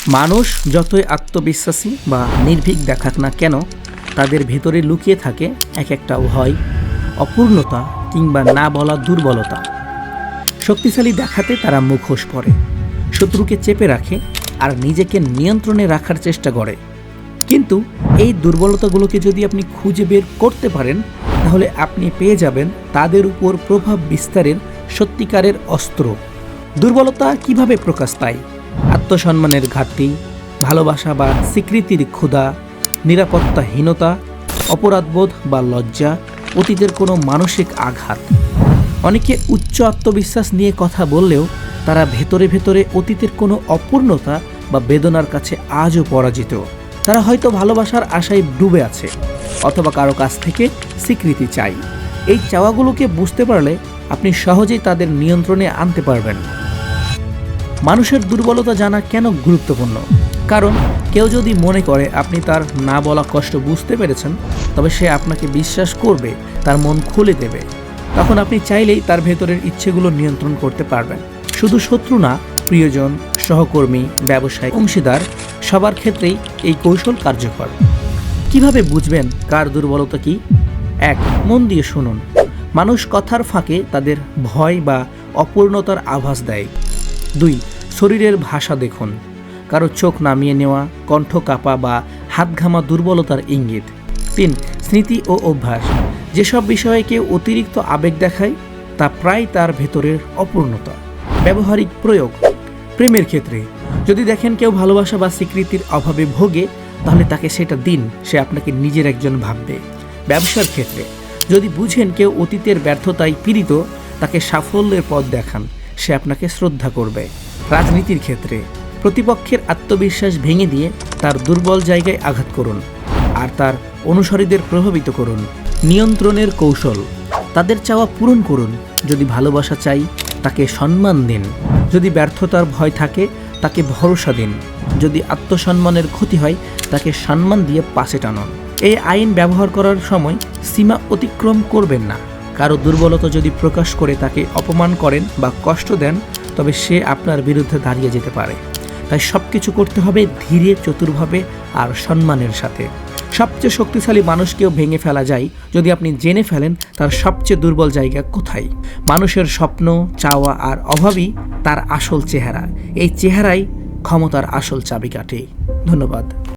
মানুষ যতই আত্মবিশ্বাসী বা নির্ভীক দেখাক না কেন, তাদের ভেতরে লুকিয়ে থাকে এক একটা ভয়, অপূর্ণতা কিংবা না বলা দুর্বলতা। শক্তিশালী দেখাতে তারা মুখোশ পরে, শত্রুকে চেপে রাখে আর নিজেকে নিয়ন্ত্রণে রাখার চেষ্টা করে। কিন্তু এই দুর্বলতাগুলোকে যদি আপনি খুঁজে বের করতে পারেন, তাহলে আপনি পেয়ে যাবেন তাদের উপর প্রভাব বিস্তারের সত্যিকারের অস্ত্র। দুর্বলতা কিভাবে প্রকাশ পায়? আত্মসম্মানের ঘাটতি, ভালোবাসা বা স্বীকৃতির ক্ষুধা, নিরাপত্তাহীনতা, অপরাধবোধ বা লজ্জা, অতীতের কোনো মানসিক আঘাত। অনেকে উচ্চ আত্মবিশ্বাস নিয়ে কথা বললেও তারা ভেতরে ভেতরে অতীতের কোনো অপূর্ণতা বা বেদনার কাছে আজও পরাজিত। তারা হয়তো ভালোবাসার আশায় ডুবে আছে, অথবা কারো কাছ থেকে স্বীকৃতি চাই। এই চাওয়াগুলোকে বুঝতে পারলে আপনি সহজেই তাদের নিয়ন্ত্রণে আনতে পারবেন। মানুষের দুর্বলতা জানা কেন গুরুত্বপূর্ণ? কারণ কেউ যদি মনে করে আপনি তার না বলা কষ্ট বুঝতে পেরেছেন, তবে সে আপনাকে বিশ্বাস করবে, তার মন খুলে দেবে। তখন আপনি চাইলেই তার ভেতরের ইচ্ছেগুলো নিয়ন্ত্রণ করতে পারবেন। শুধু শত্রু না, প্রিয়জন, সহকর্মী, ব্যবসায়ী, অংশীদার, সবার ক্ষেত্রেই এই কৌশল কার্যকর। কিভাবে বুঝবেন কার দুর্বলতা কি? 1. মন দিয়ে শুনুন। মানুষ কথার ফাঁকে তাদের ভয় বা অপূর্ণতার আভাস দেয়। 2. শরীরের ভাষা দেখুন। কারো চোখ নামিয়ে নেওয়া, কণ্ঠ কাঁপা বা হাত ঘামা দুর্বলতার ইঙ্গিত। 3. স্মৃতি ও অভ্যাস। যেসব বিষয়ে কেউ অতিরিক্ত আবেগ দেখায়, তা প্রায় তার ভেতরের অপূর্ণতা। ব্যবহারিক প্রয়োগ। প্রেমের ক্ষেত্রে যদি দেখেন কেউ ভালোবাসা বা স্বীকৃতির অভাবে ভোগে, তাহলে তাকে সেটা দিন, সে আপনাকে নিজের একজন ভাববে। ব্যবসার ক্ষেত্রে যদি বুঝেন কেউ অতীতের ব্যর্থতায় পীড়িত, তাকে সাফল্যের পথ দেখান, সে আপনাকে শ্রদ্ধা করবে। রাজনীতির ক্ষেত্রে প্রতিপক্ষের আত্মবিশ্বাস ভেঙে দিয়ে তার দুর্বল জায়গায় আঘাত করুন আর তার অনুসারীদের প্রভাবিত করুন। নিয়ন্ত্রণের কৌশল। তাদের চাওয়া পূরণ করুন। যদি ভালোবাসা চাই, তাকে সম্মান দিন। যদি ব্যর্থতার ভয় থাকে, তাকে ভরসা দিন। যদি আত্মসম্মানের ক্ষতি হয়, তাকে সম্মান দিয়ে পাশে টানুন। এই আইন ব্যবহার করার সময় সীমা অতিক্রম করবেন না। কারো দুর্বলতা যদি প্রকাশ করে তাকে অপমান করেন বা কষ্ট দেন, তবে সে আপনার বিরুদ্ধে দাঁড়িয়ে যেতে পারে। তাই সব কিছু করতে হবে ধীরে, চতুরভাবে আর সম্মানের সাথে। সবচেয়ে শক্তিশালী মানুষকেও ভেঙে ফেলা যায় যদি আপনি জেনে ফেলেন তার সবচেয়ে দুর্বল জায়গা কোথায়। মানুষের স্বপ্ন, চাওয়া আর অভাবই তার আসল চেহারা। এই চেহারাই ক্ষমতার আসল চাবিকাঠি। ধন্যবাদ।